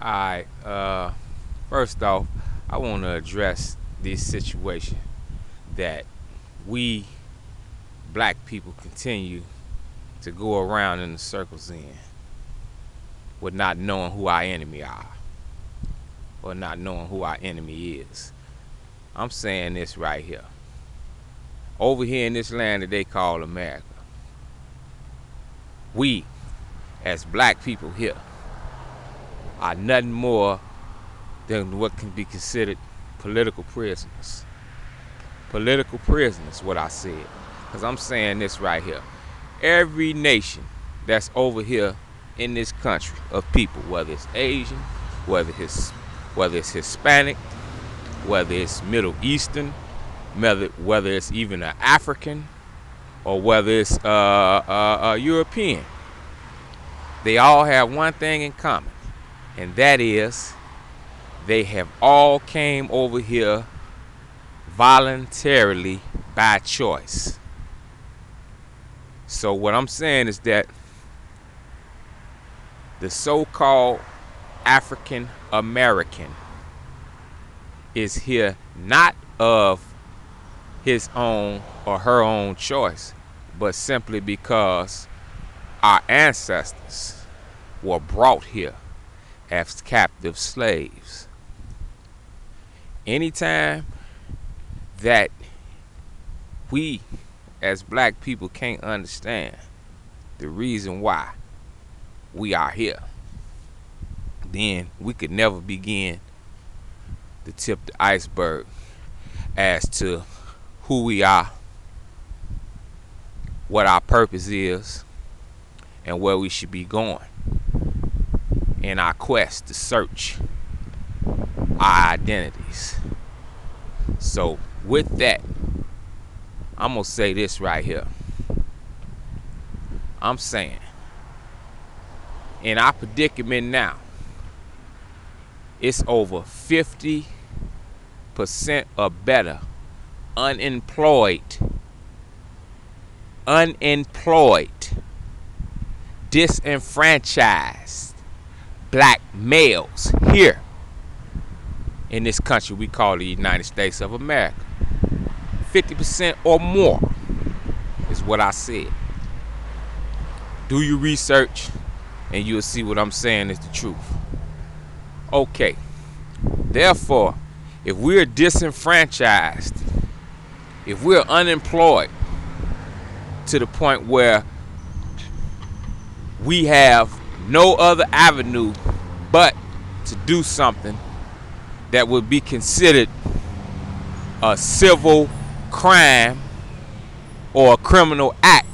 Alright, first off, I want to address this situation that we black people continue to go around in the circles in with not knowing who our enemy are or not knowing who our enemy is. I'm saying this right here. Over here in this land that they call America, we as black people here are nothing more than what can be considered political prisoners. Political prisoners, what I said. Because I'm saying this right here. Every nation that's over here in this country of people, whether it's Asian, whether it's Hispanic, whether it's Middle Eastern, whether it's even an African, or whether it's a European, they all have one thing in common. And that is, they have all came over here voluntarily by choice. So what I'm saying is that the so-called African American is here not of his own or her own choice, but simply because our ancestors were brought here as captive slaves. Anytime that we as black people can't understand the reason why we are here, then we could never begin to tip the iceberg as to who we are, what our purpose is, and where we should be going in our quest to search our identities. So with that, I'm gonna say this right here. I'm saying, in our predicament now, it's over 50% or better unemployed, disenfranchised black males here in this country we call the United States of America. 50% or more is what I said. Do your research and you'll see what I'm saying is the truth. Okay, therefore, if we're disenfranchised, if we're unemployed to the point where we have no other avenue but to do something that would be considered a civil crime or a criminal act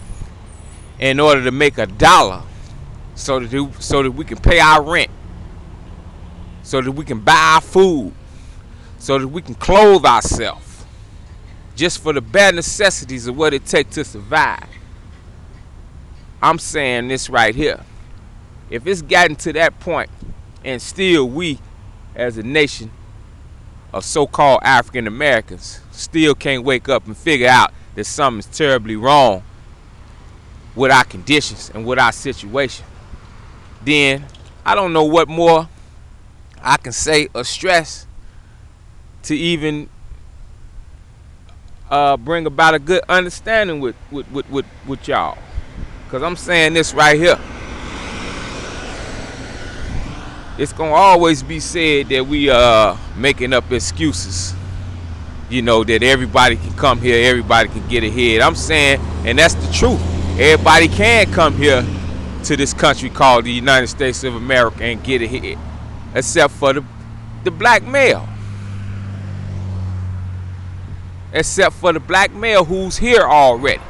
in order to make $1 so that we can pay our rent, so that we can buy our food, so that we can clothe ourselves, just for the bare necessities of what it takes to survive. I'm saying this right here. If it's gotten to that point and still we as a nation of so-called African Americans still can't wake up and figure out that something's terribly wrong with our conditions and with our situation, then I don't know what more I can say or stress to even bring about a good understanding with y'all. Because I'm saying this right here. It's going to always be said that we are making up excuses. You know, that everybody can come here, everybody can get ahead. I'm saying, and that's the truth, everybody can come here to this country called the United States of America and get ahead, except for the black male. Except for the black male who's here already.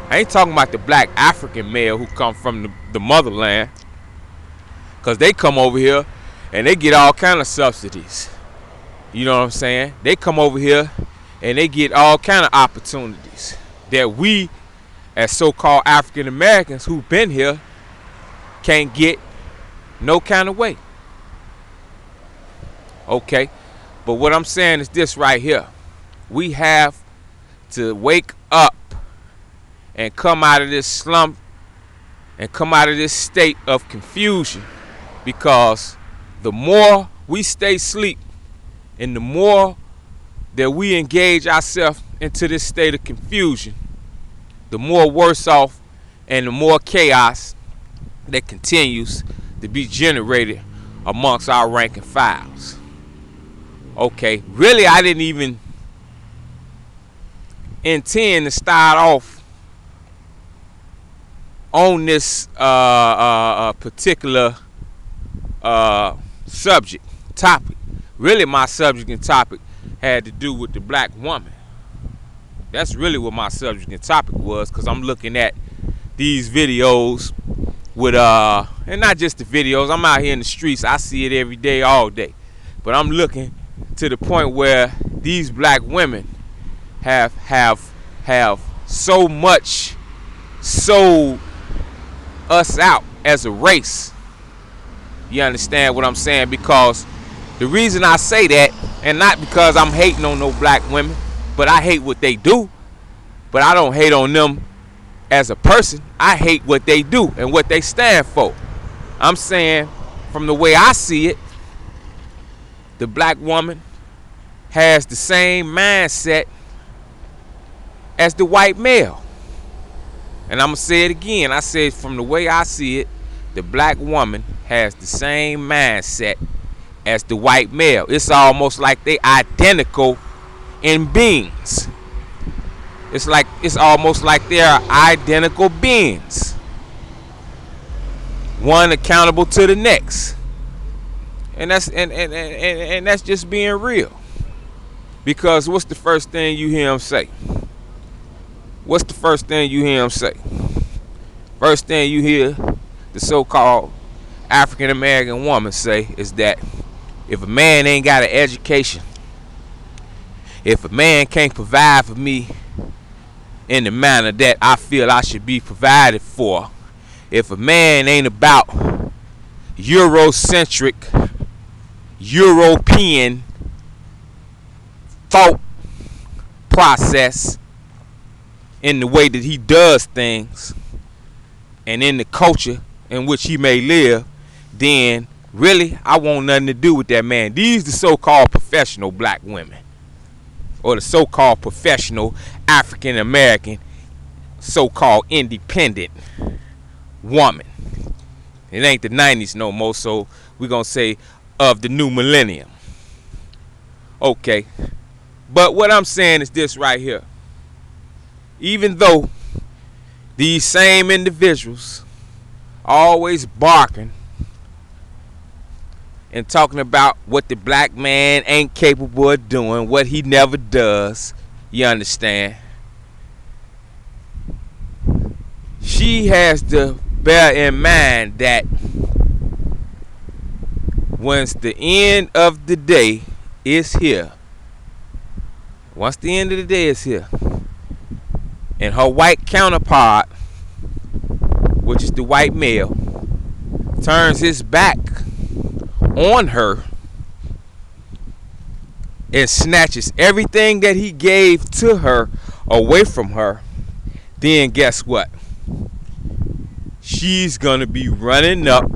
I ain't talking about the black African male who come from the motherland, because they come over here and they get all kind of subsidies. You know what I'm saying? They come over here and they get all kind of opportunities that we as so-called African Americans who've been here can't get no kind of way. Okay, but what I'm saying is this right here. We have to wake up and come out of this slump and come out of this state of confusion, because the more we stay asleep and the more that we engage ourselves into this state of confusion, the more worse off and the more chaos that continues to be generated amongst our rank and files. Okay, really I didn't even intend to start off on this particular subject topic. Really my subject and topic had to do with the black woman. That's really what my subject and topic was, because I'm looking at these videos with and not just the videos, I'm out here in the streets, I see it every day, all day, but I'm looking to the point where these black women have so much sold us out as a race. You understand what I'm saying? Because the reason I say that, and not because I'm hating on no black women, but I hate what they do, but I don't hate on them as a person. I hate what they do and what they stand for. I'm saying, from the way I see it, the black woman has the same mindset as the white male. And I'm going to say it again. I said, from the way I see it, the black woman has the same mindset as the white male. It's almost like they identical in beings. It's almost like they're identical beings, one accountable to the next. And that's just being real. Because what's the first thing you hear him say? What's the first thing you hear him say? First thing you hear the so-called African American woman say is that if a man ain't got an education, if a man can't provide for me in the manner that I feel I should be provided for, if a man ain't about Eurocentric, European thought process in the way that he does things and in the culture in which he may live, then really I want nothing to do with that man. These the so-called professional black women, or the so-called professional African American so-called independent woman. It ain't the 90s no more, so we're gonna say of the new millennium. Okay, but what I'm saying is this right here. Even though these same individuals always barking and talking about what the black man ain't capable of doing, what he never does, you understand, she has to bear in mind that once the end of the day is here, once the end of the day is here, and her white counterpart, which is the white male, turns his back on her and snatches everything that he gave to her away from her, then guess what? She's gonna be running up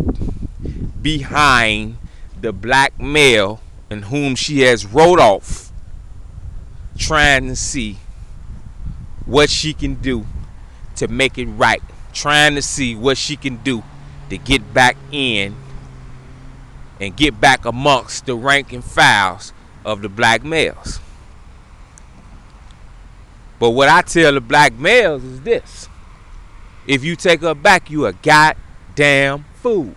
behind the black male in whom she has wrote off, trying to see what she can do to make it right, trying to see what she can do to get back in and get back amongst the rank and files of the black males. But what I tell the black males is this: if you take her back, you a goddamn fool.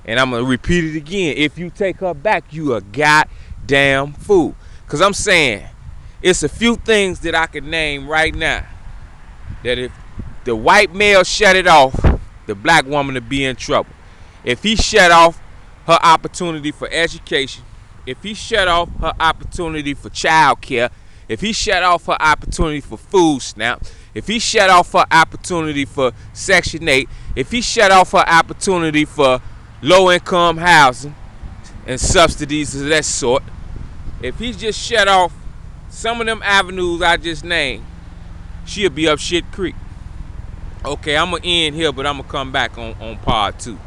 And I'm gonna repeat it again. If you take her back, you a goddamn fool. Cause I'm saying it's a few things that I could name right now that if the white male shut it off, the black woman would be in trouble. If he shut off her opportunity for education, if he shut off her opportunity for child care, if he shut off her opportunity for food stamps, if he shut off her opportunity for Section 8, if he shut off her opportunity for low-income housing and subsidies of that sort, if he just shut off some of them avenues I just named, she'll be up shit creek. Okay, I'm going to end here, but I'm going to come back on part 2.